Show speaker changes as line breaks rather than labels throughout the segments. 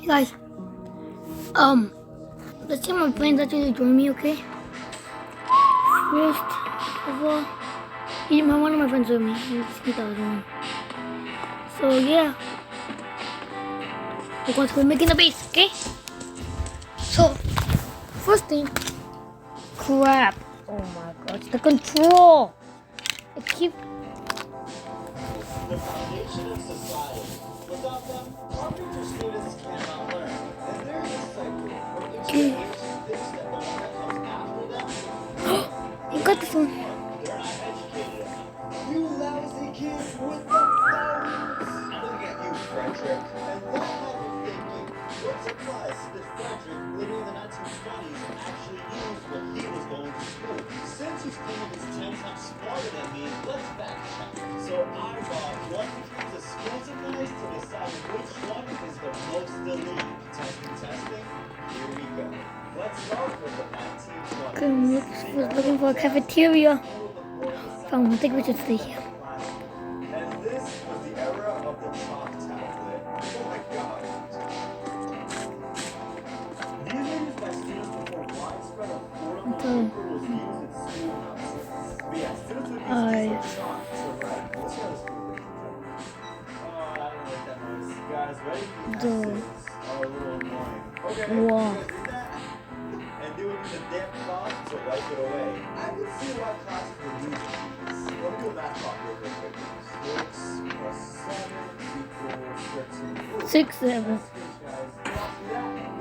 Hey guys, let's see my friends actually join me, okay? First of all, one of my friends joined me. He thought was me. So yeah, we're making the base, okay? So first thing, crap. Oh my god, it's the control. It keeps.
The foundation of society. Without them, our future students cannot learn. And there is a cycle where each generation thinks that the one that comes after them
You got this one.
they're not educated enough. You lousy kids with the phones! I'm looking at you, Frederick. And that type of thinking, what supplies did Frederick, living in the 1920s, actually use when he was going to school? Since he's claiming he's 10 times smarter than me, let's back check. So I bought one piece of school supplies to decide which one is the most elite. Testing. Here we go. Let's start with the 1920s.
Okay, was looking for a cafeteria. Found one. I think we should stay here.
And this was the era of the chalk tablet. Oh my god. These were used by students before widespread affordable paper was used in schoolhouses. But yeah, students would use diesel chalk to write. Let's try this quickly. Oh, I don't like that noise. Guys, ready? S's are a little annoying. Okay,
Wow.
you guys read that? And do it in the damn font to wipe it away. I could see why classes were using these. Let me do a math problem real quick. 6 plus 7 equals 13. Ooh,
6, 7.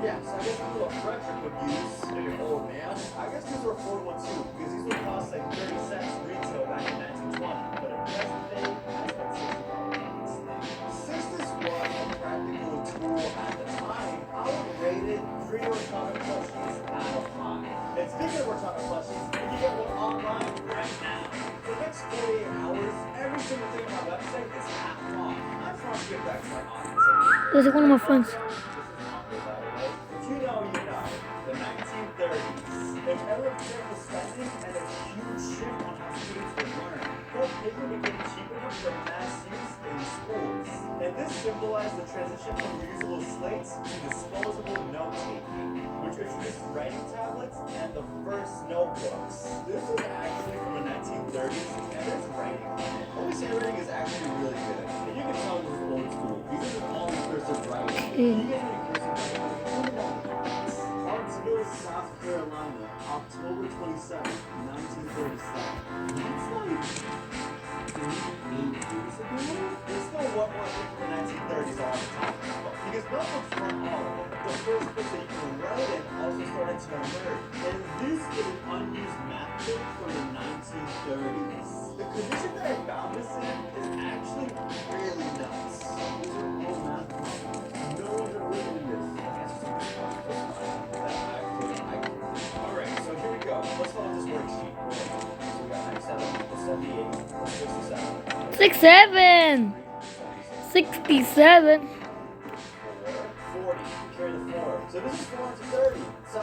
yeah, so I guess that's what Frederick would use in your old man. I guess these were affordable too, because these would cost like 30 cents retail back in 1920. But in present day, I spent $60 on this thing. Since this was a practical tool at the time, I would rate it 3 Ortona plushies out of 5. And speaking of Ortona plushies, you can get one online right now. For the next 48 hours, every single thing on my website is half off. I just want to get back to my audience.
It was like one of my friends.
If you know, you know. The 1930s. An era of careful spending and a huge shift on how students would learn. Gold paper became cheap enough for mass use in schools. And this symbolized the transition from reusable slates to disposable note-taking, which introduced writing tablets and the first notebooks. This is actually from the 1930s, and there's writing on it. Always handwriting is actually really good. And you can tell this is old school. These are all in cursive writing. You guys ready cursive writing? Hartsville, South Carolina, October 27th, 1937. That's like 8 years ago? There's still one more thing from the 1930s I want to talk about. Because notebooks weren't all of it. The first book that you can write in also started to emerge. And this is an unused math book from the 1930s. The condition that I found this in is actually really nuts. These are old math problems. No one had written in this. Alright, so here we go. Let's follow this worksheet. So we got 97, 78, 67.
67. 67.
40. Carry the 4. So this is 4 to 30. So,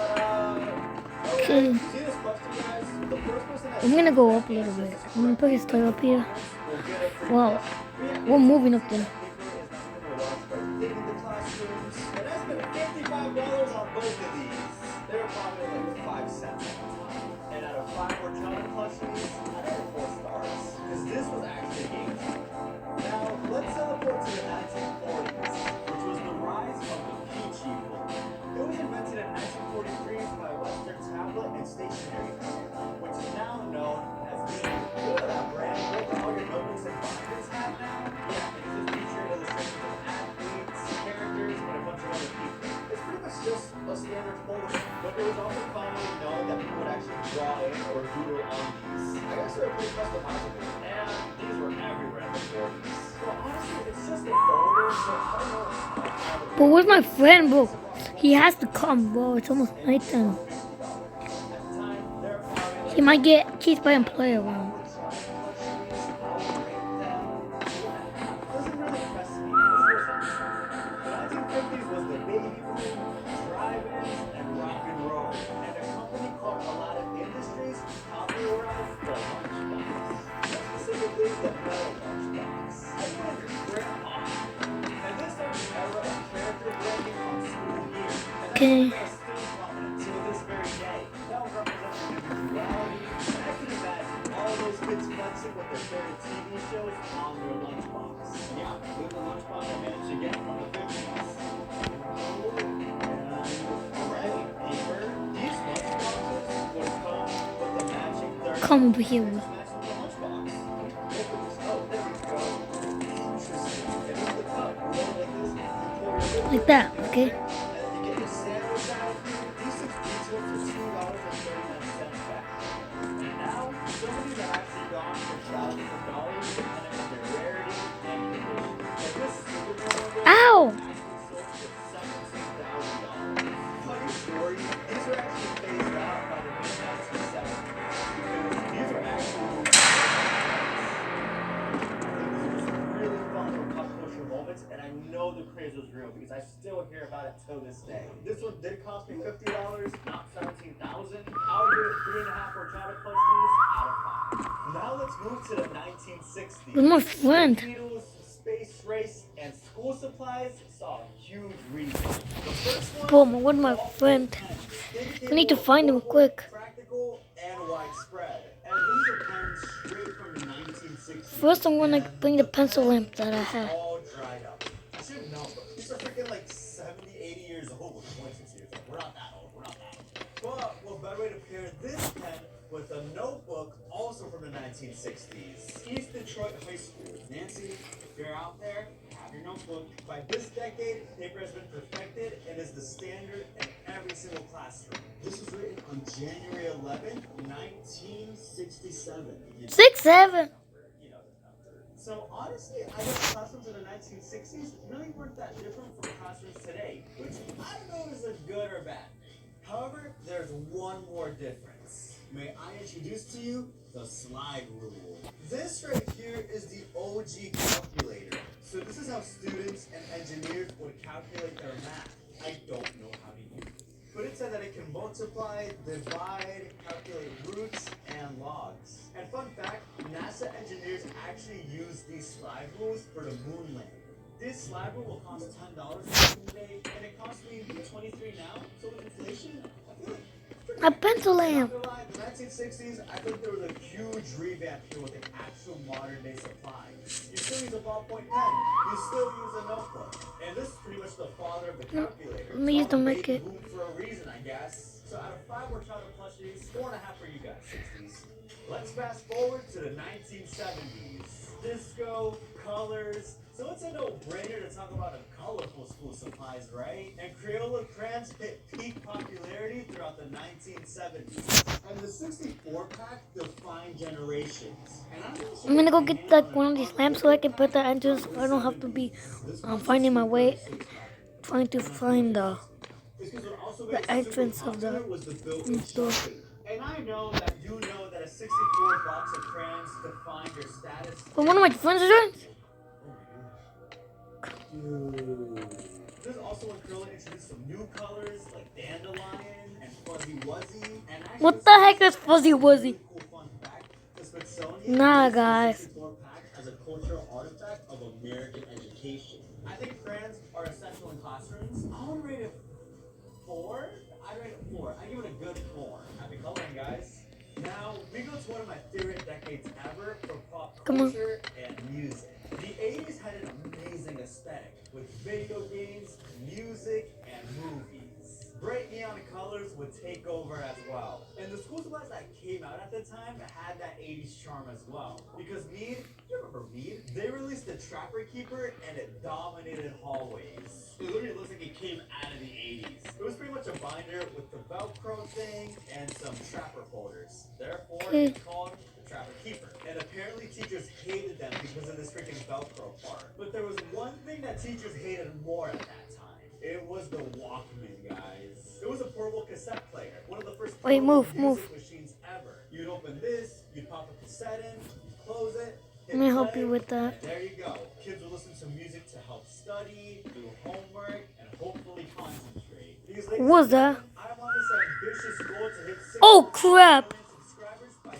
Okay.
see this question, guys? The first person that
I'm gonna go up a little bit. I'm gonna put his toy up here. Wow. We're moving up there.
And I spent $55 on both of these. They were probably like 5 cents at the time. And out of 5 Ortona plushies, I rated 4 stars. Because this was actually a game changer. Now, let's teleport to the 1940s, which was the rise of the peachy book. It was invented in 1943 by Western Tablet and Stationery Company, which is now known as being, you know that brand that all your notebooks and binders have now? Yeah, it uses feature illustrations of athletes, characters, and a bunch of other people. It's pretty much just a standard folder, but it was also commonly known that people would actually draw in or doodle on these. I guess they were pretty customizable, and these were everywhere in the 40s. Well, honestly, it's just a folder, so I don't know.
But where's my friend, bro? He has to come, bro. It's almost nighttime. He might get chased by a player around. Okay.
That is still prominent to this very day. That represents individuality. And I can imagine all those kids flexing with their favorite TV shows on their lunchbox. Yeah, look at the lunchbox I managed to get from the 50s. Alright, deeper. These lunchboxes would come with the matching 30
Come over here.
matching the lunchbox. Oh, there we go. Interesting. And look at the cup. You roll like this, you pour your liquid,
Like that,
you
okay?
drink, and then you get your sandwich out. These things retail for $2.39 back. And now, some of these have actually gone for thousands of dollars depending on their rarity and condition. Like this Super Bowl one
Ow!
actually sold for $17,000. Funny story, these were actually phased out by the mid-1970s because these are actually really fun little pop culture moments, and I know the craze was real because I still hear about it till this day. This one did cost me $50, not $17,000. I'll give it 3.5 horchata plush shoes out of 5. Now let's move to the 1960s.
With my friend.
Needles, space race, and school supplies saw a huge rebound. The first one,
Boom, with my friend. I need to find him quick.
practical and widespread. And these are pens straight from the 1960s.
First, I'm gonna bring the pencil lamp that I have.
All dried up. I should know, but these are freaking like 70, 80 years old. 26 years old. We're not that old. We're not that old. But what better way to pair this pen with a notebook also from the 1960s? East Detroit High School. Nancy, if you're out there, have your notebook. By this decade, paper has been perfected and is the standard in every single classroom. This was written on January 11th, 1967.
6'7".
You know the number. So honestly, I guess classrooms in the 1960s really weren't that different from classrooms today, which I don't know is a good or bad thing. However, there's one more difference. May I introduce to you the slide rule. This right here is the OG calculator. So this is how students and engineers would calculate their math. I don't know how to use it. But it said that it can multiply, divide, calculate roots, and logs. And fun fact, NASA engineers actually use these slide rules for the moon landing. This slide rule will cost $10 today, and it costs me $23 now. So with inflation, I feel like
A pencil lamp.
not gonna lie, the 1960s, I think there was a huge revamp here with an actual modern day supply. You still use a ballpoint pen. You still use a notebook. And this is pretty much the father of the calculator.
Let me use the make it.
Boom for a reason, I guess. So out of 5 horchata plushies, 4.5 for you guys, 60s. Let's fast forward to the 1970s. Disco, colors. So it's a no-brainer to talk about a colorful school supplies, right? And Crayola crayons hit peak popularity throughout the 1970s. And the 64-pack defined generations. And
I'm gonna go get like one of these lamps so I can put that into so I don't have to be finding my way, trying to find the entrance of the store.
And I know that you know that a 64 box of crayons define your status.
But one of my friends is doing.
There's also when Crayola introduced some new colors like dandelion and fuzzy wuzzy. And
What the heck is fuzzy wuzzy?
cool fun fact, the Smithsonian
Nah,
lists the
guys.
64 pack as a cultural artifact of American education. I think crayons are essential in classrooms. I would rate it 4. I'd rate it 4. I give it a good 4. Happy coloring, guys. Now we go to one of my favorite decades ever for pop culture and music. The 80s had an amazing aesthetic with video games, music, and movies. Bright neon colors would take over as well. And the school supplies that came out at the time had that 80s charm as well. Because Mead, you remember Mead? They released the Trapper Keeper and it dominated hallways. It literally looks like it came out of the 80s. It was pretty much a binder with the Velcro thing and some Trapper folders. Therefore, it's called the Trapper Keeper. And apparently teachers hated them because of this freaking Velcro part. But there was one thing that teachers hated more at that time. It was the Walkman, guys. It was a portable cassette player. One of the first music machines ever. You'd open this, you'd pop a cassette in, you'd close it.
Let me help you with that.
And there you go. Kids would listen to music to help study, do homework, and hopefully concentrate.
What was that?
I'm on this ambitious goal to hit 6
Oh crap!
million subscribers by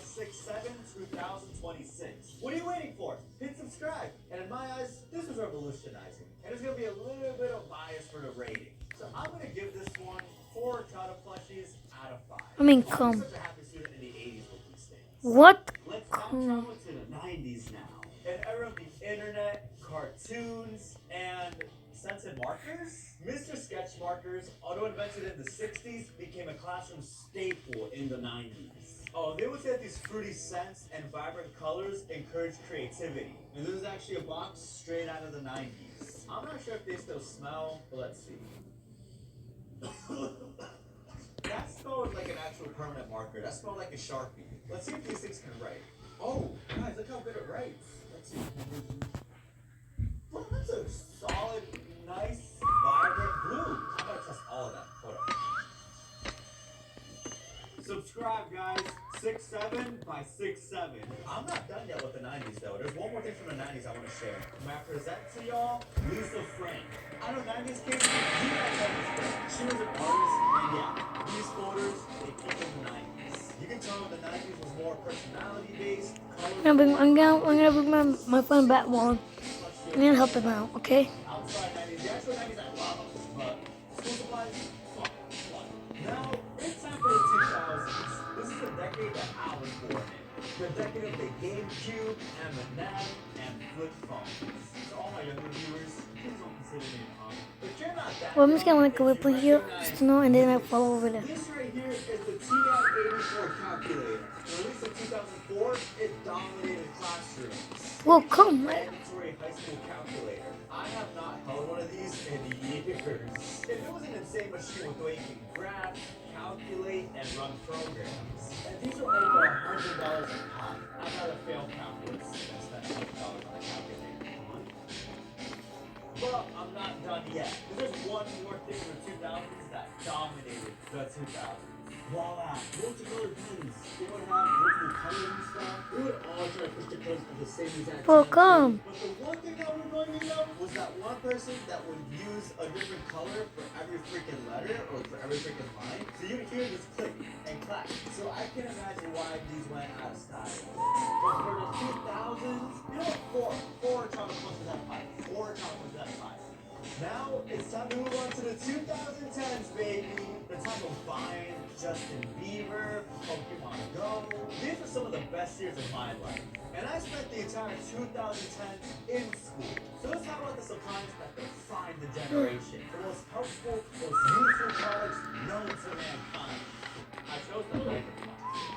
6/7/2026. What are you waiting for? Hit subscribe. And in my eyes, this is revolutionizing. And it's going to be a little bit of bias for the rating. So I'm going to give this one childhood plushies out of 5.
I mean,
I'll
come.
be such a happy student in the 80s with these things.
What?
Let's time travel to the 90s now. An era of the internet, cartoons, and scented markers. Mr. Sketch markers, although invented in the 60s, became a classroom staple in the 90s. Oh, they would say that these fruity scents and vibrant colors encourage creativity. And this is actually a box straight out of the 90s. I'm not sure if they still smell, but let's see. That smelled like an actual permanent marker. That smelled like a Sharpie. Let's see if these things can write. Oh, guys, look how good it writes. Let's see. Well, that's a solid, nice, vibrant blue. I'm gonna test all of that. Hold on. Subscribe, guys. 6'7" by 6'7". I'm not done yet with the 90s, though. There's one more thing from the 90s I want to share. May I present to y'all Lisa Frank. I know 90s kids, you guys know this girl. She was an artist, and yeah, these photos, they came from the 90s. You can tell the 90s was more personality-based.
I'm gonna bring my friend back one. I'm gonna help him out, okay?
Outside 90s, the actual 90s I love, but school supplies, fuck. Now, it's time for the 2000s. This is the decade that I was born in. The decade of the GameCube, M&M, and flip phones. So all my younger viewers, please don't consider me an aunt. If you're not that
Well, I'm just gonna
young,
make a replay here, just to know, and then I'll follow over there.
this right here is the TI-84 calculator. Released in 2004, it dominated classrooms.
Well, come, man.
Mandatory high school calculator. I have not held one of these in years. If it was an insane machine with the way you can graph, calculate, and run programs, and these are over $100 a pop. I'd rather fail calculus than spend $100 on a calculator. Come on. But I'm not done yet. There's one more thing in the 2000s that dominated the 2000s. Voila! Multicolored pens. They would have multiple colors and stuff. We would all try to push the colors at the same exact
Well,
time.
come.
But the one thing that would annoy me though was that one person that would use a different color for every freaking letter or for every freaking line. So you would hear this click and clack. So I can imagine why these went out of style. But for the 2000s, you know what? Four chocolate punches at 5. 4 chocolate punches at 5. Now it's time to move on to the 2010s, baby. The time of Vine, Justin Bieber, Pokemon Go. These are some of the best years of my life. And I spent the entire 2010s in school. So let's talk about the supplies that defined the generation. The most helpful, most useful products known to mankind. I chose the flavor one.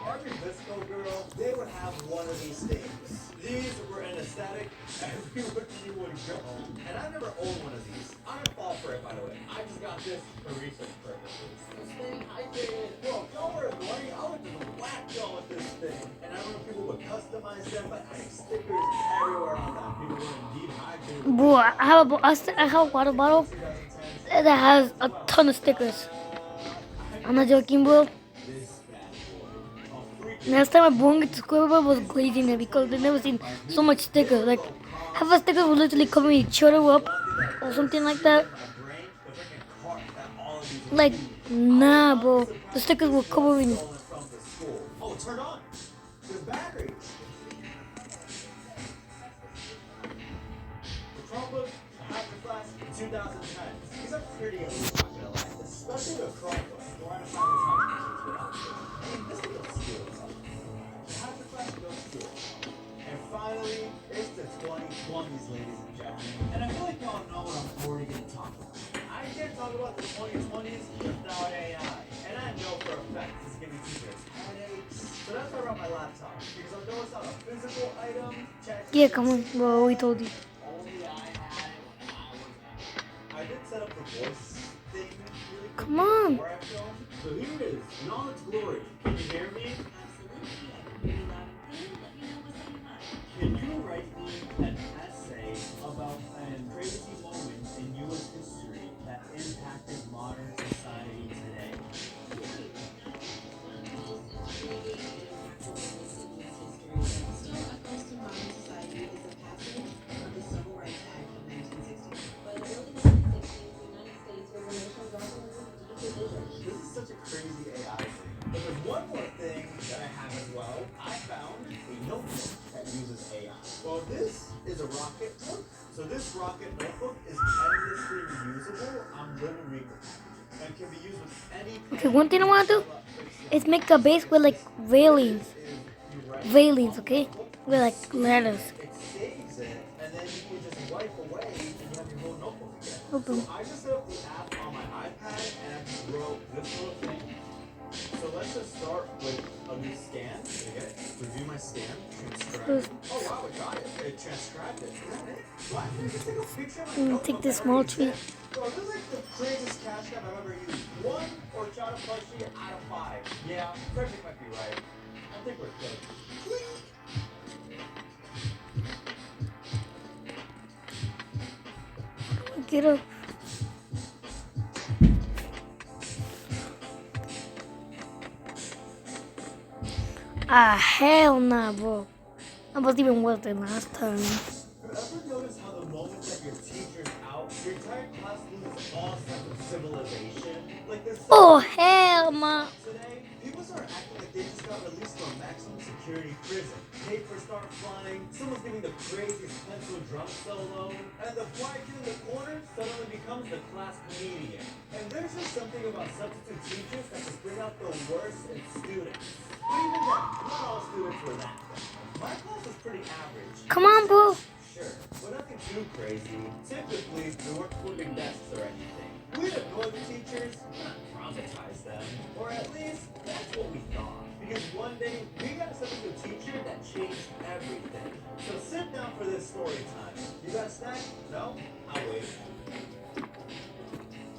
Every Visco girl, they would have one of these things. These were an aesthetic everywhere you would go. And I never owned one of these. I didn't fall for it, by the way. I just got this for research purposes. This thing, I did. Bro, y'all were annoying. I would just whack y'all with this thing. And I remember people would customize them by adding stickers everywhere on them. People were indeed hydrated.
Boy, I have a water bottle that has a ton of stickers. I'm not joking, bro. Last time I brought it to school, I was glazing it because I've never seen so much stickers. Like, half a sticker will literally cover each other up or something like that. Like, nah, bro. The stickers were covering.
Oh, turn on. There's battery. The Chromebook, the Hydro Flash, 2010. These are pretty elite, not gonna lie. Especially the Chromebook. We're on a simultaneous without this. I mean, this thing goes through. The Hydro Flash goes through. And finally, it's the 2020s, ladies and gentlemen. And I feel like y'all know what I'm already gonna talk about. I can't talk about the 2020s without AI. And I know for a fact this is giving teachers headaches. So that's why I brought my laptop. Because although it's not a physical item,
Yeah, come on, bro. We told you.
only I had it when I was at. I did set up the voice thing really quick
Come on.
before I filmed. So here it is, in all its glory. Can you hear me? Can you write me an essay about a crazy moment in U.S. history that impacted modern society today? This is such a crazy AI thing. But there's one more thing that I have as well. I found a notebook that uses AI. Well, this is a rocket book. So this rocket notebook is endlessly reusable on Linen Reaper packaging. and can be used with any
Okay, one thing I want to do is make a base with like railings. Railings, okay? With like letters.
It saves it, and then you can just wipe away and you have your whole notebook again.
Open.
So I just set up the app on my iPad and I just wrote this little thing. So let's just start with a new scan. Okay, review my scan, transcribe. Oh wow, it got it. It transcribed it. Is that it? Why didn't I just take a picture of my notebook?
Take this small tree.
Bro, this is like the craziest cash app I've ever used. 1 horchata plushie out of 5. Yeah, Frederick might be right. I think we're good.
Get up. Ah, hell nah, bro. I was even worse than last time.
Ever notice how the moment that your teacher's out, your entire class loses all sense of civilization? Like this.
Oh, hell nah.
Today, people start acting like they just got released from a maximum security prison. Papers start flying, someone's giving the craziest pencil drum solo, and the quiet kid in the corner suddenly becomes the class comedian. And there's just something about substitute teachers that just bring out the worst in students. But even then, not all students were that bad. My class was pretty average.
Come on, bro.
Sure, but nothing too crazy. Typically, we weren't flipping desks or anything. We'd annoy the teachers, not traumatize them. Or at least, that's what we thought. Because one day, we got a substitute teacher that changed everything. So sit down for this story time. You got a snack? No? I'll wait.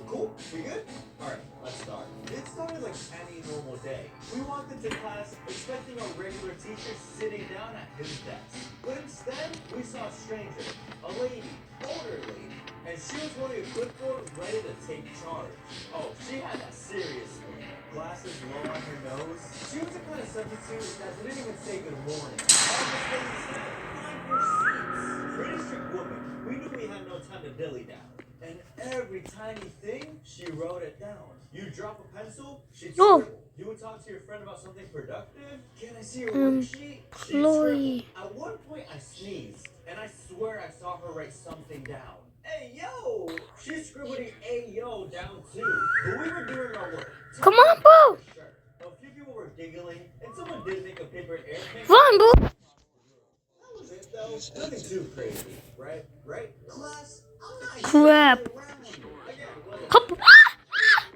Cool? We good? Alright, let's start. It started like any normal day. We walked into class expecting our regular teacher sitting down at his desk. But instead, we saw a stranger, a lady, older lady, and she was holding a clipboard ready to take charge. Oh, she had that serious look. Glasses low on her nose. She was the kind of substitute that didn't even say good morning. All of a sudden said, find your seats. Pretty strict woman. We knew we had no time to dilly-dally. And every tiny thing, she wrote it down. You drop a pencil, she'd scribble. You would talk to your friend about something productive. Can I see your worksheet? She'd scribble. At one point, I sneezed, and I swear I saw her write something down. Hey, yo! She's scribbling "hey, yo" down too. But we were doing our work.
Come on, bro.
Sure. A few people were giggling, and someone did make a paper airplane.
Run, bro.
That was it, though. Nothing too crazy, right? Right? Class, I'm not
Crap.
Again, well,
Hop.
I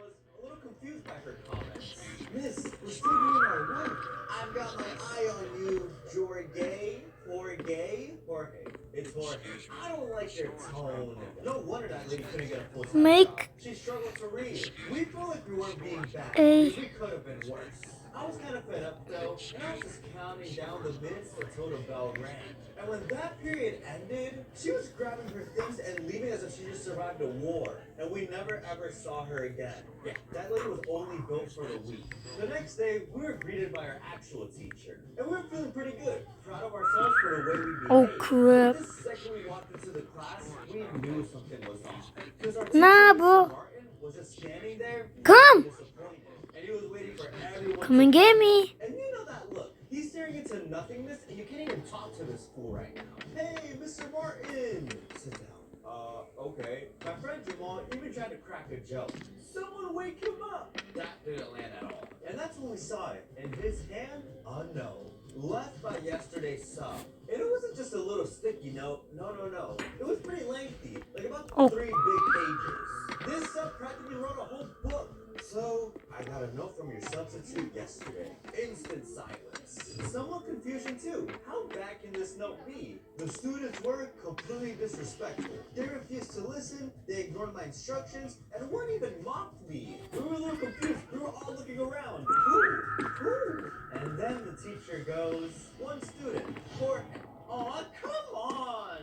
was a little confused by her comments. Miss, we're still doing our work. I've got my eye on you, Jorge. Jorge. It's Jorge. I don't like your tone. No wonder that lady couldn't get a full-time job. She struggled to read. We felt like we weren't being bad. We could have been worse. I was kind of fed up, though, and I was just counting down the minutes until the bell rang. And when that period ended, she was grabbing her things and leaving as if she just survived a war. And we never ever saw her again. Yeah, that lady was only built for the week. The next day, we were greeted by our actual teacher. And we were feeling pretty good. Proud of ourselves for the way we behaved.
Oh, crap.
The second we walked into the class, we knew something was off. Because our
Nah,
teacher,
bro.
Mr. Martin, was just standing there,
Come.
disappointed. And he was waiting for everyone
Come and get me.
And you know that look. He's staring into nothingness, and you can't even talk to this fool right now. Hey, Mr. Martin! Sit down. Okay. My friend Jamal even tried to crack a joke. Someone wake him up! That didn't land at all. And that's when we saw it. In his hand, a note. Left by yesterday's sub. And it wasn't just a little sticky note. No. It was pretty lengthy. Like about 3 big pages. This sub practically wrote a whole book. So, I got a note from your substitute yesterday. Instant silence. Somewhat confusion too. How bad can this note be? The students were completely disrespectful. They refused to listen, they ignored my instructions, and one even mocked me. We were a little confused. We were all looking around. Who? And then the teacher goes, one student, Jorge. Aw, come on!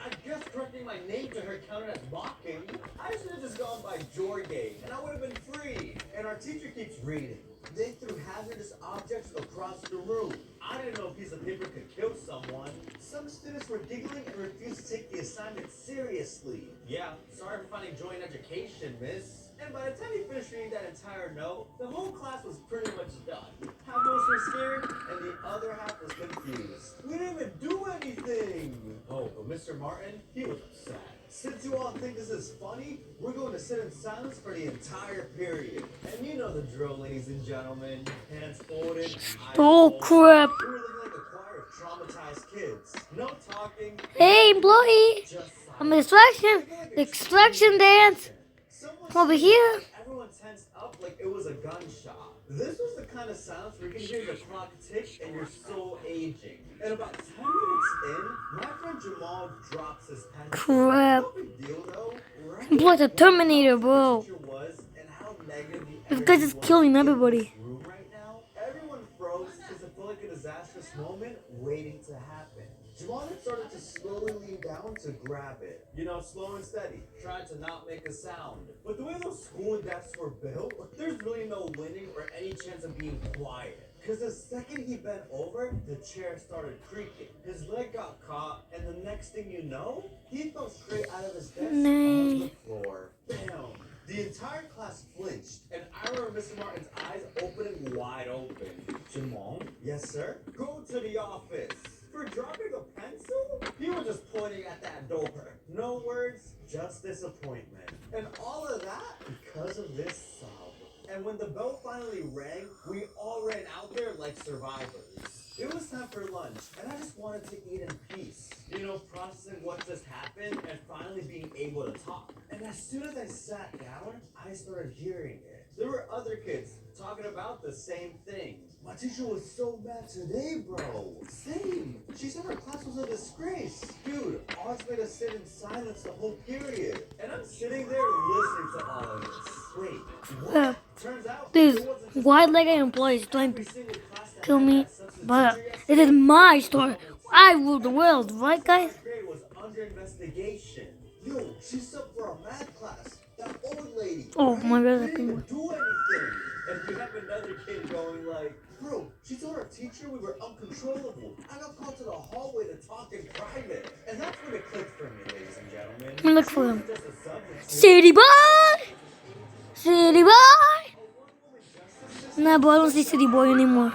I guess correcting my name to her counted as mocking. I should have just gone by Jorge, and I would have been free. And our teacher keeps reading. They threw hazardous objects across the room. I didn't know a piece of paper could kill someone. Some students were giggling and refused to take the assignment seriously. Yeah, sorry for finding joy in education, miss. And by the time he finished reading that entire note, the whole class was pretty much done. Half of us were scared, and the other half was confused. We didn't even do anything! Oh, but Mr. Martin, he was upset. Since you all think this is funny, we're going to sit in silence for the entire period. And you know the drill, ladies and gentlemen. Hands folded, eyes
Oh
closed.
crap.
We were looking like a choir of traumatized kids. No talking.
Hey, employee.
Just
I'm a
silence.
distraction.
Like a
The extraction dance.
Someone
Come over
screamed,
here.
and everyone tensed up like it was a gunshot. This was the kind of silence where you can hear the clock tick and you're so aging. And about 10 minutes in, my friend Jamal drops his pencil.
Crap.
No big deal though, right?
I'm like a Terminator, bro.
The teacher was and how negative the
This guy's
energy
just
was
killing
in
everybody.
this room right now. Everyone froze because it felt like a disastrous moment waiting to happen. Jamal had started to slowly lean down to grab it. You know, slow and steady, trying to not make a sound. But the way those school desks were built, there's really no winning or any chance of being quiet. Because the second he bent over, the chair started creaking. His leg got caught, and the next thing you know, he fell straight out of his desk on the floor. Bam! The entire class flinched, and I remember Mr. Martin's eyes opening wide open. Jamal? Yes, sir? Go to the office. For dropping a pencil? You were just pointing at that door. No words, just disappointment. And all of that because of this sub. And when the bell finally rang, we all ran out there like survivors. It was time for lunch, and I just wanted to eat in peace. You know, processing what just happened and finally being able to talk. And as soon as I sat down, I started hearing it. There were other kids talking about the same thing. My teacher was so mad today, bro. Same. She said her class was a disgrace. Dude, ours made us sit in silence the whole period. And I'm sitting there listening to all of this. Wait, what? Turns out,
These
it wasn't just
wide-legged employees trying to
every single class that
kill
had
me,
that substance
but
teacher
it is
yesterday.
my store. I rule the world, right, guys?
Grade was under investigation. Yo, she's up for a math class. That old lady.
Oh
right?
my God,
Didn't
that thing
even
was-
do anything. And we have another kid going like, bro, she told our teacher we were uncontrollable. I got called to the hallway to talk in private. And that's when it clicked for me, ladies and gentlemen.
Let me look
She
for
wasn't
him.
just a subject.
City boy! City boy!
A one-woman justice system.
Nah, bro, I don't see City Boy anymore.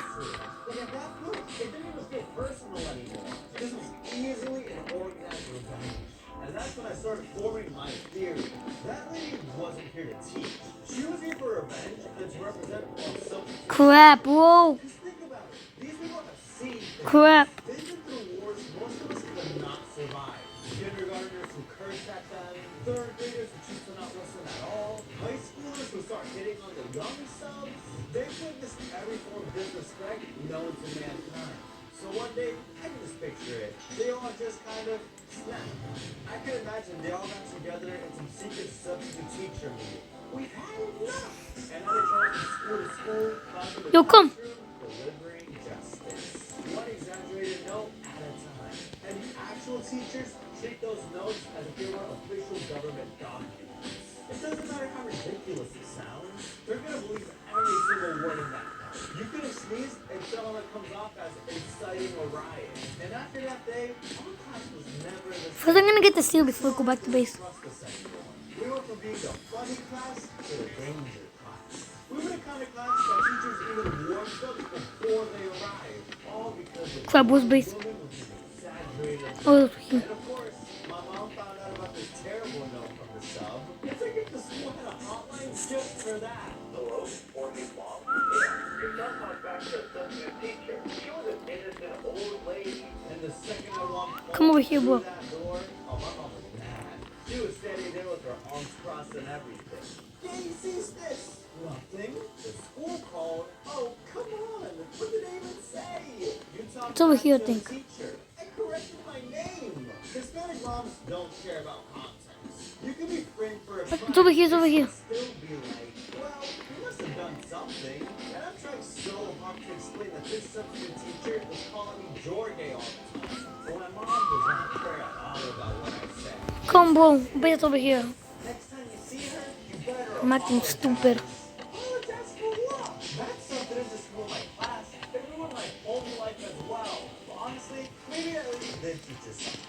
But at that point, it didn't even feel personal anymore. This was easily an organized revenge. And that's when I started forming my theory. That lady wasn't here to teach. She was here for revenge and to represent some.
Crap, bro.
Just think about it. These people have seen things.
Crap.
They've been through wars most of us could not survive. Kindergartners who curse at them, third graders who choose to not listen at all, high schoolers who start hitting on the young subs. They've witnessed every form of disrespect known to mankind. So one day, I can just picture it. They all just kind of snapped. I can imagine they all got together in some secret substitute teacher meeting. We've had enough. And now they're trying from school to school, classroom to
Yo, come.
classroom, delivering justice. One exaggerated note at a time. And the actual teachers treat those notes as if they were official government documents. It doesn't matter how ridiculous it sounds. They're gonna believe every single word in that note. You could have sneezed and someone that comes off as inciting a riot. And after that day, our class was never the same.
First, I'm gonna get the seal before I go back to base.
Trust us anymore. We went from being the funny class to the danger class. We were the kind of class that teachers even warned them before they arrived. All because of
Crap, where's base?
women with an exaggerated.
Oh, that's here.
And of course, my mom found out about this terrible note from the sub. It's like if the school had a hotline just for that. Hello? Morning, Mom. Yeah, your son talked back to a substitute teacher. She was an innocent old lady. And the second I walked
Come over here, bro.
through that door, oh, my mom was mad. She was standing there with her arms crossed and everything. Daddy sees this. Nothing. The school called. Oh, come on. What did they even say? You talked
It's over
back
here, I
to the
think.
teacher. I corrected my name. Hispanic moms don't care about context. You can be framed for a crime.
It's over here, it's over here.
and still be like, well, you must have done something. And I'm trying so hard to explain that this substitute teacher was calling me Jorge all the time. But my mom does not care at all about what I say.
Come, bro. Base over here.
Next time you see her, you better
I'm acting stupid.
apologize for what? That's something in this ruined my class. It ruined my whole life as well. But honestly, maybe at least did teach us something.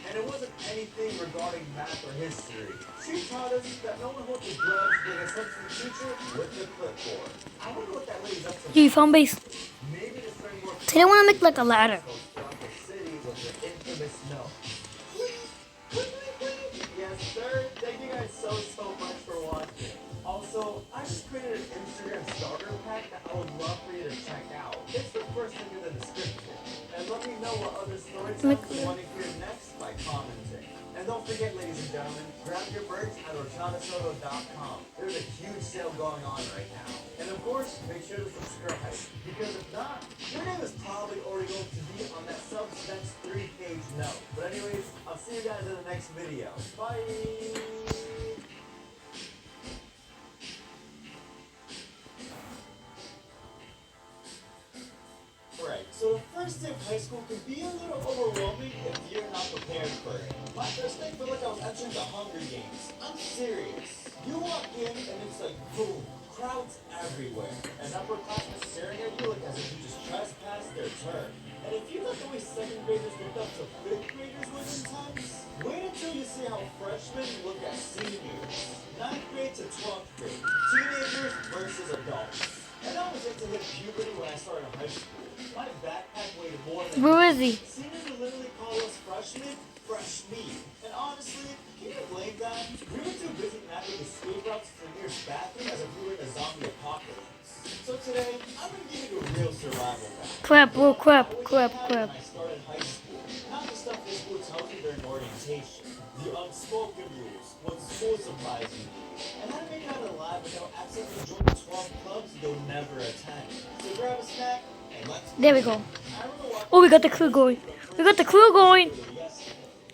And it wasn't anything regarding math or history. She taught us that no one holds a grudge with a substitute teacher with the clipboard. I wonder what that lady's up to.
Here, you found base.
Maybe to spend more
Today I want to make like a ladder.
throughout the city with the infamous no. Please, please, please. Yes, so much for watching. Also, I just created an Instagram starter pack that I would love for you to check out. It's the first link in the description. And let me know what other story times you want to hear next by commenting. And don't forget, ladies and gentlemen, grab your merch at orchanasoto.com. There's a huge sale going on right now. And of course, make sure to subscribe. Because if not, your name is probably already going to be on that Substance 3-page note. But anyways, I'll see you guys in the next video. Bye! Right, so the first day of high school can be a little overwhelming if you're not prepared for it. My first day felt like I was entering the Hunger Games. I'm serious. You walk in and it's like boom, crowds everywhere. And upperclassmen staring at you like as if you just trespassed their turn. And if you look the way second graders look up to fifth graders within times, wait until you see how freshmen look at seniors. 9th grade to 12th grade, teenagers versus adults. And I was yet to hit puberty when I started high school. My backpack weighed more than...
Where is he?
Seniors would literally call us freshmen, fresh meat. And honestly, can you blame them? We were too busy mapping the school routes to the nearest bathroom as if we were in a zombie apocalypse. So today, I'm going to give you a real survival guide.
Crap, bro, crap.
When I started high school, not the stuff this school tells you during orientation. The unspoken rules, what school supplies you need, and how to make it out alive without accidentally joining 12 clubs you'll never attend. So grab a snack and let's...
There we go. Oh, we got the crew going. We got the crew going.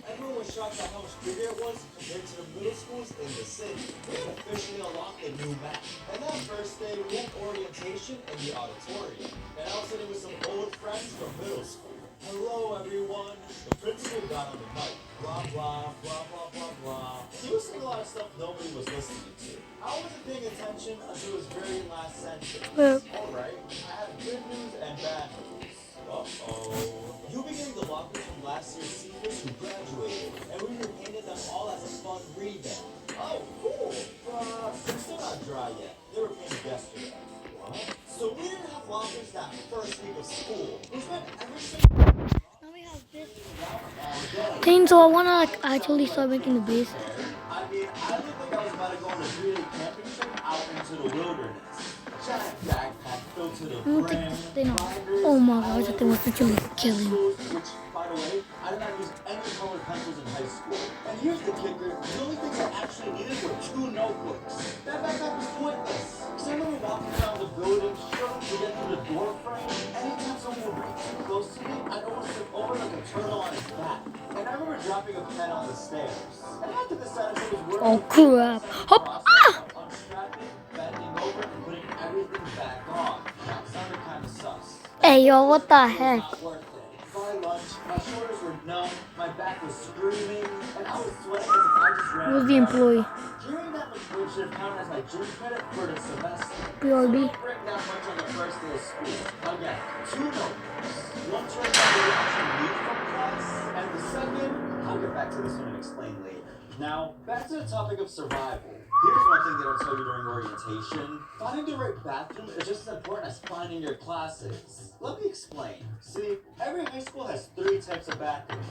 Everyone was shocked at how much bigger it was compared to the middle schools in the city. We had officially unlocked a new map. And that first day, we had orientation in the auditorium. And I was sitting with some old friends from middle school. Hello, everyone. The principal got on the mic. Blah, blah, blah, blah, blah, blah. He was saying a lot of stuff nobody was listening to. I wasn't paying attention until his very last sentence. Alright, I have good news and bad news. Uh-oh. You'll be getting the lockers from last year's seniors who graduated, and we repainted them all as a fun revamp. Oh, cool. But they're still not dry yet. They were painted yesterday. What? So we didn't have lockers that first week of school, which meant every single...
Now we have this thing, so I want to like actually start making the base.
I mean, I looked like I was about to go on a 3-day camping trip out into the wilderness. Giant backpack filled to the
I'm gonna take
brim.
this thing off. Oh my gosh, that thing was actually killing.
Which, by the way, I did not use any colored pencils in high school. And here's the kicker, the only things I actually needed were 2 notebooks. That backpack was pointless. Because I remember walking around the building, struggling to get through the door frame. Anytime someone would reach too close to me, I'd almost slip over like a turtle on his back. And I remember dropping a pen on the stairs. And after the sentence, it was worth
Oh crap. Hop. Ah!
unstrapping, bending over, and putting everything back on. That sounded kind of sus.
Hey yo, what the heck?
Not worth it. By lunch, my shoulders were numb, my back was screaming, and I was sweating as if I just ran.
Who's the employee?
During that much work should have counted as my gym credit for the semester.
BRB.
So don't break that much on the first day of school. Again, 2 notebooks. One turned out to actually leave from class, and the second, I'll get back to this one and explain later. Now, back to the topic of survival. Here's one thing they don't tell you during orientation. Finding the right bathroom is just as important as finding your classes. Let me explain. See, every high school has 3 types of bathrooms.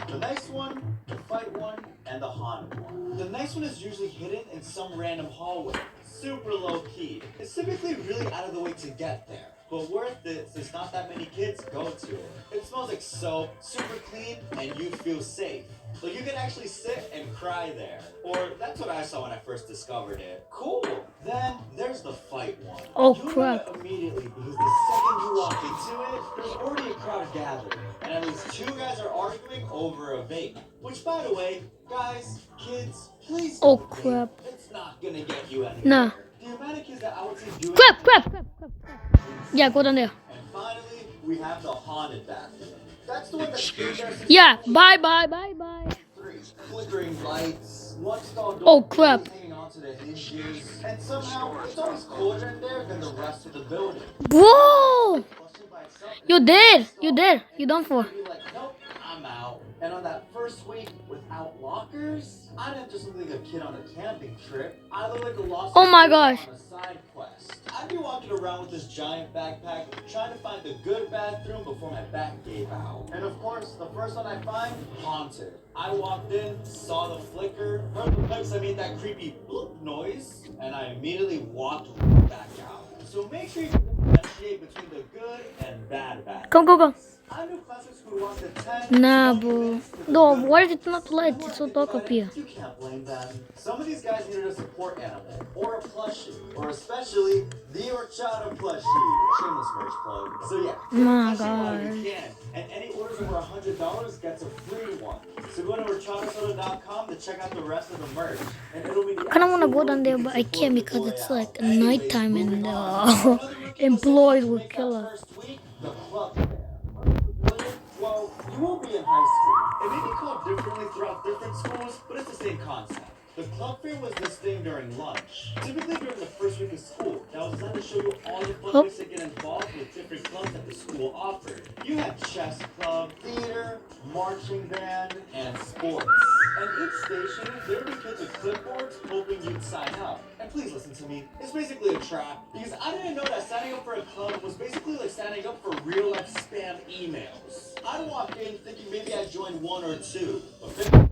The nice one, the fight one, and the haunted one. The nice one is usually hidden in some random hallway. Super low key. It's typically really out of the way to get there. But worth it since not that many kids go to it. It smells like soap, super clean, and you feel safe. So you can actually sit and cry there. Or that's what I saw when I first discovered it. Cool. Then there's the fight one.
Oh,
You
crap.
know it immediately because the second you walk into it, there's already a crowd gathered. And at least 2 guys are arguing over a vape. Which, by the way, guys, kids, please
Oh
don't vape.
crap.
It's not gonna get you anywhere.
Nah.
The amount of kids that I would see doing
Crap. Yeah, go down there.
and finally, we have the haunted bathroom. That's the one that's been there since
Yeah, bye.
3. Flickering lights, one stall door
Oh, crap.
hanging onto the hinges, and somehow it's always colder in there than the rest of the building.
Whoa!
Flushing by itself,
You did. You done for.
be like, nope, I'm out. And on that first week without lockers, I didn't just look like a kid on a camping trip. I looked like a lost
Oh my
kid
gosh.
on a side quest. I I'd be walking around with this giant backpack, trying to find the good bathroom before my back gave out. And of course, the first one I find, haunted. I walked in, saw the flicker, heard the pipes, I made that creepy bloop noise, and I immediately walked right back out. So make sure you differentiate between the good and bad bathrooms.
Go.
I knew classmates who walked the 10,
Nah,
20
bro.
minutes to the
No,
good
why
ones.
is it not light? It's so dark up here.
You can't blame them. Some of these guys needed a support animal, or a plushie, or especially the horchata plushie. Shameless merch plug. So yeah,
My
plushie while you
God.
can. And any orders over $100 gets a free one. So go to horchatasoda.com to check out the rest of the merch. And it'll be the
I kind of want to go
absolute
down
way
there,
you
but
can
I can't
support the
because
boy
it's
out.
like
Anyways,
nighttime and
moving on. Another rookie
employees
to
will
make
kill
that
us.
first week, the club fair. Well, you won't be in high school. It may be called differently throughout different schools, but it's the same concept. The club fair was this thing during lunch, typically during the first week of school. That was designed to show you all the fun ways to get involved with different clubs that the school offered. You had chess club, theater, marching band, and sports. And each station, there would be kids with clipboards hoping you'd sign up. And please listen to me, it's basically a trap, because I didn't know that signing up for a club was basically like signing up for real life spam emails. I'd walk in thinking maybe I'd join one or two, but I didn't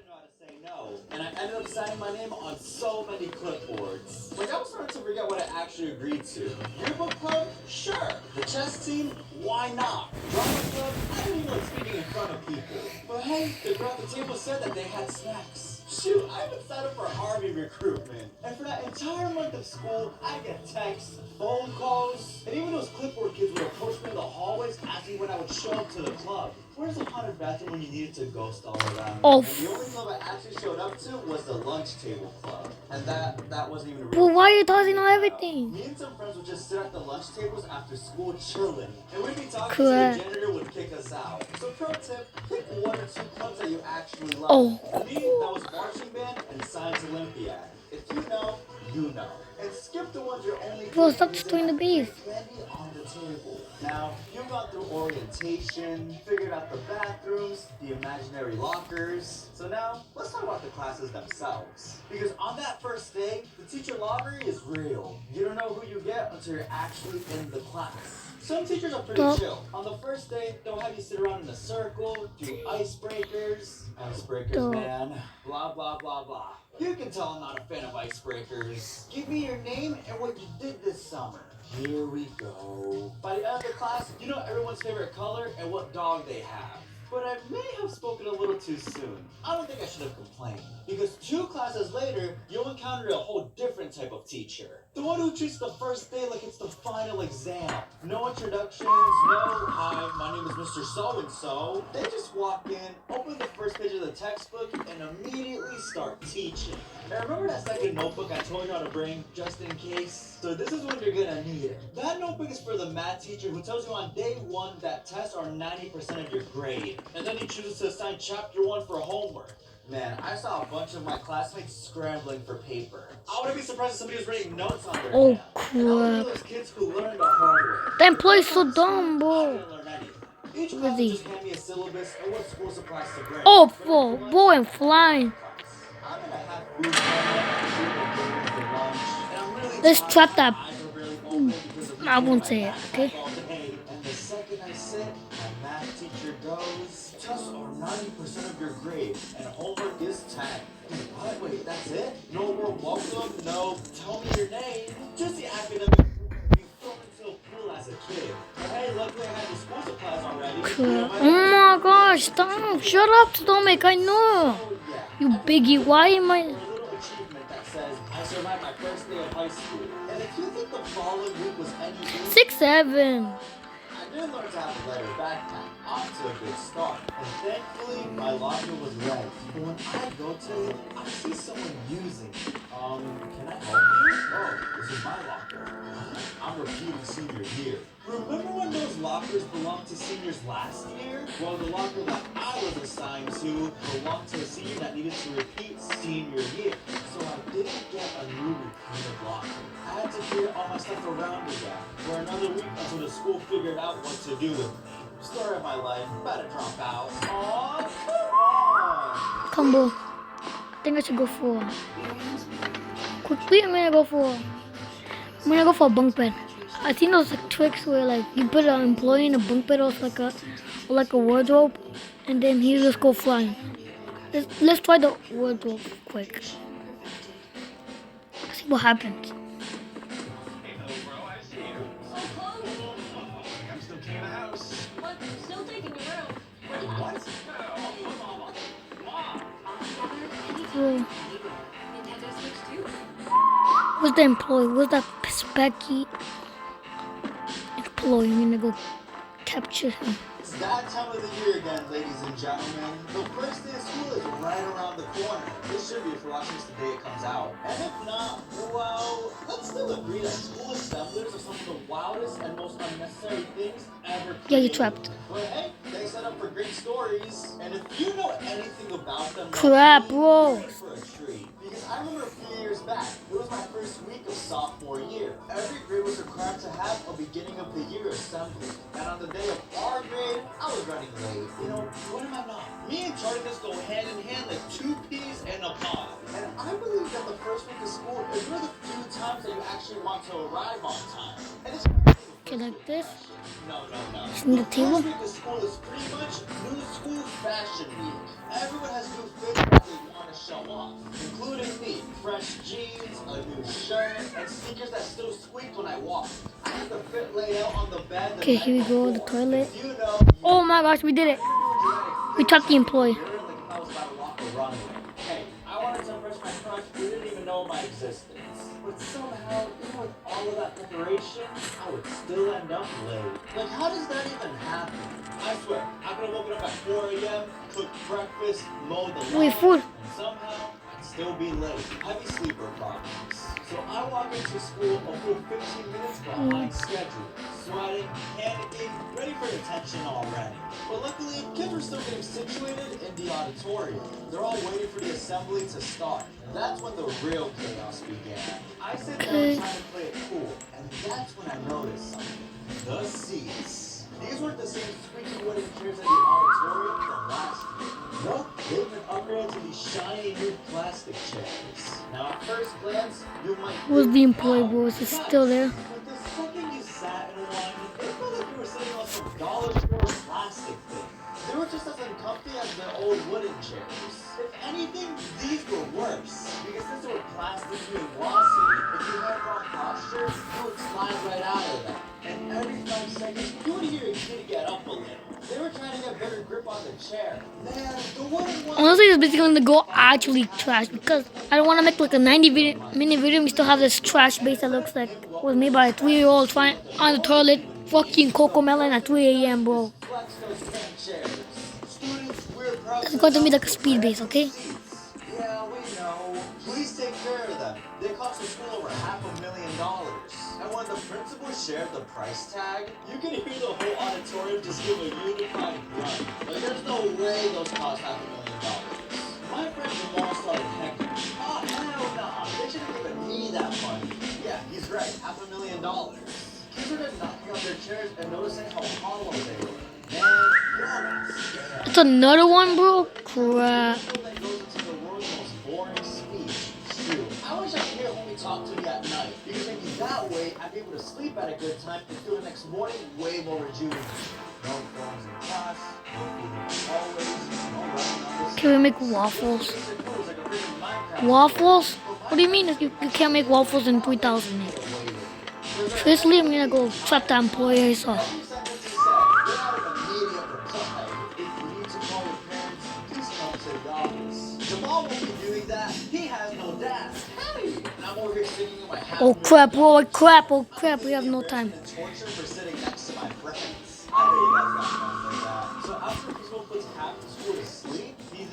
know how to say no, and I ended up signing my name on so many clipboards. Like, I was starting to forget what I actually agreed to. Yearbook club? Sure. The chess team? Why not? Drama club? I didn't even like speaking in front of people. But hey, the girl at the table said that they had snacks. Shoot, I even signed up for Army recruitment. And for that entire month of school, I get texts, phone calls, and even those clipboard kids would approach me in the hallways asking when I would show up to the club. Where's the haunted bathroom when you needed to ghost all of them?
Oh.
And the only club I actually showed up to was the lunch table club. And that wasn't even a real
But why are you
club.
tossing on everything?
Me and some friends would just sit at the lunch tables after school chilling. And we'd be talking
Correct.
so the janitor would kick us out. So pro tip, pick one or two clubs that you actually love.
Oh.
For me, that was marching band and science olympiad. If you know, you know. And skip the ones you're only
Bro, stop destroying the bees.
candy on the table. Now, you've gone through orientation, figured out the bathrooms, the imaginary lockers. So now, let's talk about the classes themselves. Because on that first day, the teacher lottery is real. You don't know who you get until you're actually in the class. Some teachers are pretty chill. On the first day, they'll have you sit around in a circle, do icebreakers. Icebreakers, man. Blah, blah, blah, blah. You can tell I'm not a fan of icebreakers. Give me your name and what you did this summer. Here we go. By the end of the class, you know everyone's favorite color and what dog they have. But I may have spoken a little too soon. I don't think I should have complained. Because 2 classes later, you'll encounter a whole different type of teacher. The one who treats the first day like it's the final exam. No introductions, no, hi, my name is Mr. So-and-so. They just walk in, open the first page of the textbook, and immediately start teaching. And remember that second notebook I told you how to bring, just in case? So this is when you're gonna need it. That notebook is for the math teacher who tells you on day 1 that tests are 90% of your grade. And then he chooses to assign chapter 1 for homework. Man, I saw a bunch of my classmates scrambling for paper. I wouldn't be surprised if somebody was writing notes on their
Oh,
hand. And I was one of
crap.
those kids who learned the hard way.
That employee's so dumb,
I
bro.
didn't learn anything. Each
Where
class
is
would
he?
just hand me a syllabus and what school supplies to bring.
Oh,
But
for
after lunch,
boy, I'm flying.
I'm in a half food coma, for lunch, and I'm really
Let's
tired.
trap that.
My eyes are barely open because of me
I won't
carrying
say
my
it, okay?
backpack all day. And the second I sit, my math teacher goes, tests are 90% of your grade, and homework is 10. What? Wait, that's it? No more welcome? No, tell me your name. Just the academic be thrown into a pool as a kid. But hey, luckily I had the school supplies already.
Oh my gosh, stop. Shut up, Stomach. I know.
Oh, yeah.
You biggie, why am I...
For a little achievement that says, I survived my first day of high school. And if you think the following week was any easier,
6, 7.
I did learn to have a lighter backpack. Off to a good start. And thankfully, my locker was red. But when I go to it, I see someone using it. Can I help you? Oh, this is my locker. I'm repeating senior year. Remember when those lockers belonged to seniors last year? Well, the locker that I was assigned to belonged to a senior that needed to repeat senior year. So I didn't get a new repeated locker. I had to carry all my stuff around again for another week until the school figured out what to do with me. Story of my life, about to drop out. Aw, come on!
Combo. I think I should go for... Quickly, I'm gonna go for... I'm gonna go for a bunk bed. I think those like tricks where like you put an employee in a bunk bed or like a wardrobe, and then he just go flying. Let's try the wardrobe quick. See what happens. Bro. Where's the employee? Where's that specky employee? I'm gonna go capture him.
It's that time of the year again, ladies and gentlemen. The first day of school is right around the corner. This should be if you're watching this the day it comes out. And if not, well, let's still agree that school assemblies are some of the wildest and most unnecessary things ever created.
Yeah, you're trapped.
But hey, they set up for great stories. And if you know anything about them,
Crap, bro.
you're in for a treat. Because I remember a few years back, it was my first week of sophomore year. Every grade was required to have a beginning of the year assembly. And on the day of our grade, I was running late. You know, what am I not? Me and Tardinus go hand in hand like two peas in a pod. And I believe that the first week of school is one of the few times that you actually want to arrive on time. And it's
Okay, like this.
no.
It's in the table.
First week of school is pretty much new school fashion week. Everyone has new fits that they want to show off, including me. Fresh jeans, a new shirt, and sneakers that still squeaked when I walked. I had the fit laid out on the bed.
Okay, here we go. The toilet.
You know,
Oh my gosh, we did it. We trapped the employee.
like if I was about to walk a runway. Hey, I wanted to impress my crush who didn't even know my existence. But somehow, even with all of that preparation, I would still end up late. Like, how does that even happen? I swear, I could have woken up at 4 a.m., cooked breakfast, mowed the lawn,
Wait, food.
and somehow I'd still be late. Heavy sleeper problems. So I walk into school a full 15 minutes behind schedule, sweating, panicking, ready for detention already. But luckily, kids were still getting situated in the auditorium. They're all waiting for the assembly to start. That's when the real chaos began. I sit there trying to play it cool, and that's when I noticed something. The seats. These weren't the same squeaky wooden chairs in the auditorium from last year. Nope, they've been upgraded to these shiny new plastic chairs. Now at first glance, you might
Where's
think,
the employee,
wow,
bro? Is it still there?
but the second you sat in one, it felt like you were sitting on some dollar store plastic thing. They were just as uncomfy as their old wooden chairs. If anything, these were worse. Because since they were plastic and glossy, if you had wrong posture, you would slide right out of them. And every 5 seconds, you would hear a kid get up a little. They were trying to get better grip on the chair. Man, the wooden one...
Honestly, it's basically going to go actually trash because I don't want to make like a 90-minute video. We still have this trash base that looks like was made by a 3-year-old trying on the toilet fucking Coco Melon at 3 a.m. bro. It's going to be like a speed base, okay?
Yeah, we know. Please take care of them. They cost the school over $500,000. And when the principal shared the price tag, you can hear the whole auditorium just give a unified grunt. Like, there's no way those cost $500,000. My friends from Wall started heckling. Oh, hell no. They shouldn't even need that money. Yeah, he's right. $500,000. Kids are just knocking on their chairs and noticing how hollow they were. Man, you're all not scared.
It's another one, bro. Crap.
That goes into the world's most boring speech. Shoot, I wish I could hear homie talk to me at night. Because maybe that way I'd be able to sleep at a good time and feel the next morning way more rejuvenated. No phones in class, no food in the hallways, no running on the
Can we make waffles? Waffles? What do you mean you can't make waffles in 3000? Firstly, I'm gonna go trap that employee I saw. Oh crap, oh crap, oh crap, we have no time.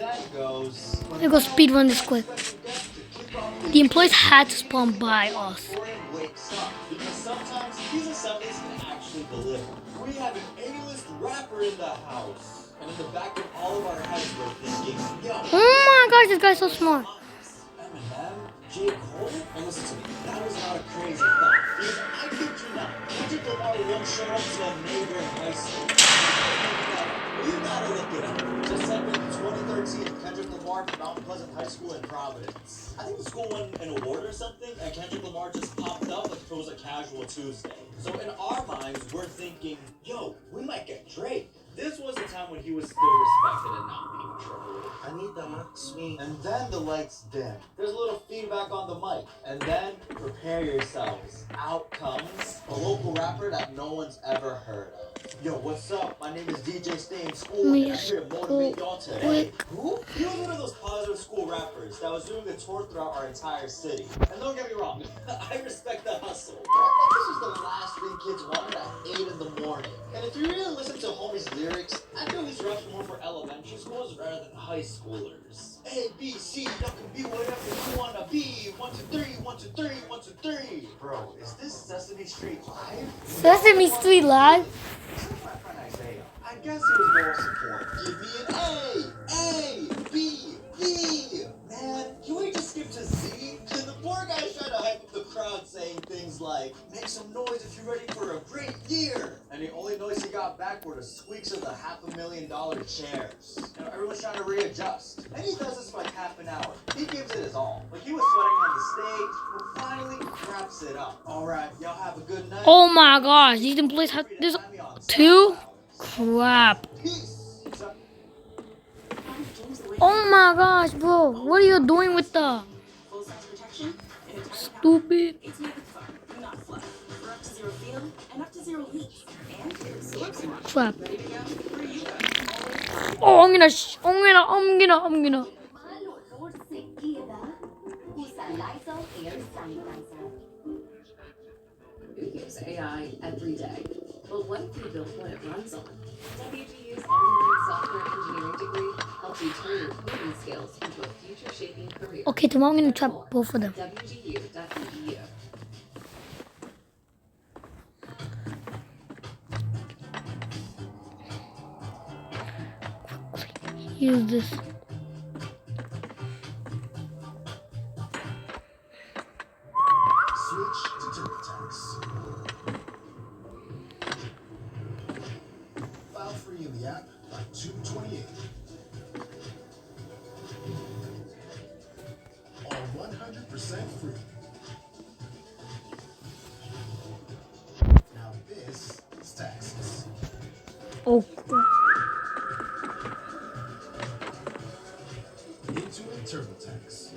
Let's go speed run this quick. The employees had to spawn by us.
Because sometimes these assemblies can actually deliver. We have an A-list rapper in the house. And in the back of all of our heads we're thinking, yo,
Oh my gosh, this guy's so smart.
Eminem, J. Cole? And listen to me, that was not a crazy thought. Because I kid you not, Kendrick Lamar once showed up to a neighboring high school. You gotta look it up. Just like in 2013, Kendrick Lamar from Mount Pleasant High School in Providence. I think the school won an award or something, and Kendrick Lamar just popped up like if it was a casual Tuesday. So in our minds, we're thinking, yo, we might get Drake. This was a time when he was still respected and not being troubled. Anita, Max, me. And then the lights dim. There's a little feedback on the mic. And then, prepare yourselves. Out comes a local rapper that no one's ever heard of. Yo, what's up? My name is DJ Stay in School, and I'm here to motivate y'all today. Who? He was one of those positive school rappers that was doing a tour throughout our entire city. And don't get me wrong, I respect the hustle. But I think this was the last thing kids wanted at 8 in the morning. And if you really listen to homie's lyrics, I feel he's rapping more for elementary schools rather than high schoolers. A, B, C, y'all can be whatever you wanna be. 1, 2, 3, 1, 2, 3, 1, 2, 3. Bro, is this Sesame Street Live?
Sesame Street Live?
Except for my friend Isaiah. I guess he was moral support. Give me an A, B, B. Man, can we just skip to Z? Cause the poor guy's trying to hype up the crowd saying things like, make some noise if you're ready for a great year. And the only noise he got back were the squeaks of the $500,000 chairs. You know, everyone's trying to readjust. And he does this for like half an hour. He gives it his all. Like he was sweating on the stage, but finally wraps it up. Alright, y'all have a good night.
Oh my gosh, these employees have this 2? Crap.
Peace.
Oh my gosh, bro. What are you doing with the stupid?
It's made with fun, not fluff. For up to 0 feel and up to 0 leaks. And it's so
Crap.
ready to go. Where you go?
Oh, I'm gonna.
Olor se queda. Usa Lysol Air Sanitizer.
We use AI every day. But what if you build what it runs on? WGU's online software engineering degree helps you turn your coding skills into a future-shaping career.
Okay, tomorrow I'm gonna trap both of them.
WGU.edu.
Use this.
Switch to TurboTax. File free in the app by 2/28. All 100% free. Now this is taxes.
Oh, crap.
Intuit TurboTax.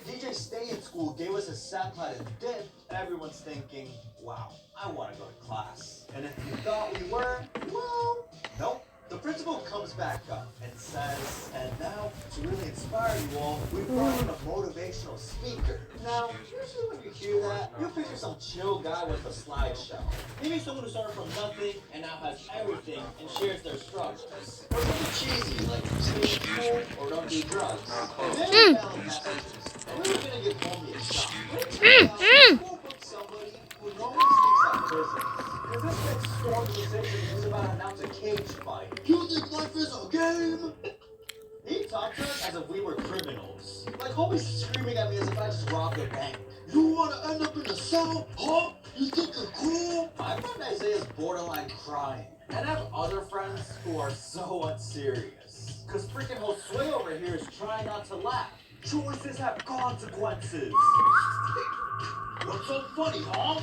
DJ Stay in School gave us a SoundCloud and dip. Everyone's thinking, wow, I want to go to class. And if you thought we were, well, nope. The principal comes back up and says, and now, to really inspire you all, we brought in a motivational speaker. Now, usually when you hear that, you picture some chill guy with a slideshow. Maybe someone who started from nothing and now has everything and shares their struggles. Or something cheesy like stay in school or don't do drugs. And then we found messages. And we were gonna give homie a shot. What if you school booked somebody who normally speaks at prisons? Because this kid stormed the city and was about to announce a cage fight. You think life is a game? He talked to us as if we were criminals. Like homie's screaming at me as if I just robbed a bank. You wanna end up in a cell? Huh? You think you're cool? My friend Isaiah's borderline crying. And I have other friends who are so unserious. Cause freaking Josue over here is trying not to laugh. Choices have consequences. What's so funny, huh?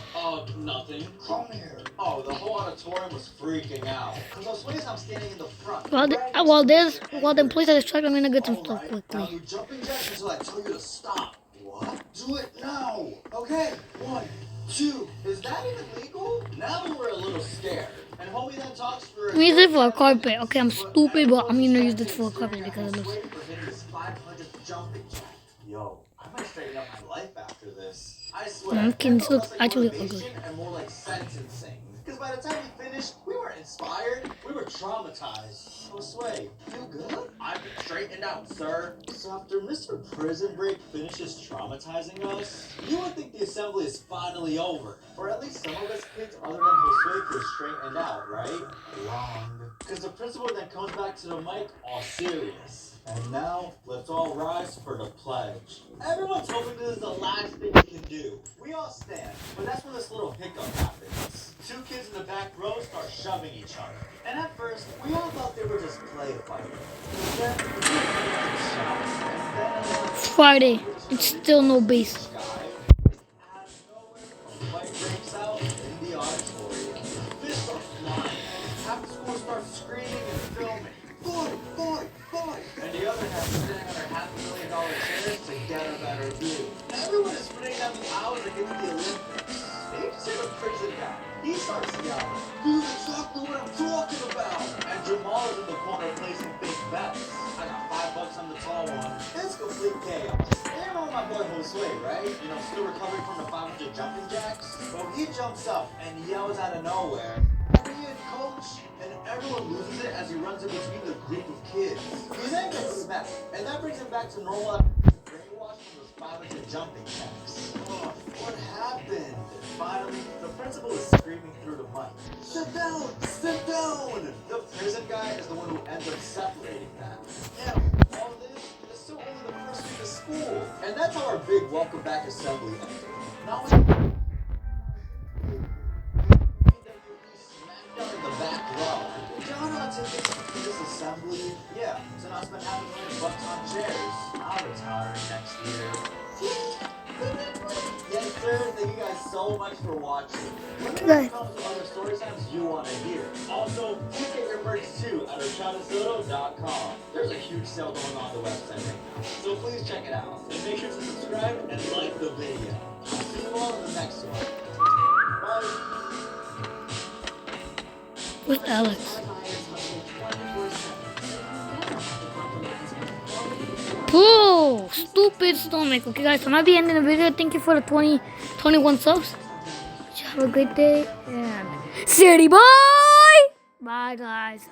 Nothing. Come here. Oh, the whole auditorium was freaking out. Cause Josue's I'm standing in the front.
While the employees are distracted, I'm gonna get some stuff
Now
quickly.
you jumping jacks until I tell you to stop. What? Do it now. Okay. 1, 2. Is that even legal? Now we're a little scared. And homie then talks for.
I'm using it for a carpet. Okay, I'm stupid, but I'm gonna use this for a carpet because it looks.
Waiting for him his 500th jumping jack. Yo, I might straighten up my life after this. I swear.
I'm kidding, this
it felt
looks
less like
actually
motivation
ugly.
And more like sentencing. Because by the time we finished, we weren't inspired. We were traumatized. Josue, you good? I've been straightened out, sir. So after Mr. Prison Break finishes traumatizing us, you would think the assembly is finally over. Or at least some of us kids other than Josue feel straightened out, right? Wrong. Because the principal then comes back to the mic all serious. And now, let's all rise for the pledge. Everyone's hoping this is the last thing we can do. We all stand, but that's when this little hiccup happens. Two kids in the back row start shoving each other. And at first, we all thought they were just play fighting. But then,
It's Friday. It's still no base.
a fight breaks out in the auditorium. Fists are flying. Half the school starts screaming and filming. Fight, fight, fight! And the other half is sitting on their $500,000 chairs to get a better view. Everyone is sprinting down the aisles against the Olympics. They just hear the prison guy. He starts yelling, "This is exactly what I'm talking about!" And Jamal is in the corner placing fake bets. I got $5 on the tall one. It's complete chaos. You remember my boy Josue, right? You know, still recovering from the 500 jumping jacks? Well, he jumps up and yells out of nowhere, "Hurry in, coach!" And everyone loses it as he runs in between the group of kids. He then gets smacked, and that brings him back to normal after being brainwashed from those 500 jumping jacks. Oh, what happened? Finally, the principal is screaming through the mic, "Sit down! Sit down!" The prison guy is the one who ends up separating that. Yeah, all this is still only the first week of school. And that's how our big welcome back assembly ended. Not with smacked down in the back row. John on tickets for this assembly. Yeah, so now spend $500,000 on chairs. I'll retire next year. Yes, sir. Thank you guys so much for watching. Let me know if comes other story times you want to hear. Also, you get your merch too at RashadaSoto.com. There's a huge sale going on the website right now, so please check it out. And make sure to subscribe and like the video. I'll see you all in the next one. Bye.
Where's Alex? Bro, stupid stomach. Okay, guys, I'm gonna be ending the video. Thank you for the 21 subs. Have a great day and city boy. Bye, guys.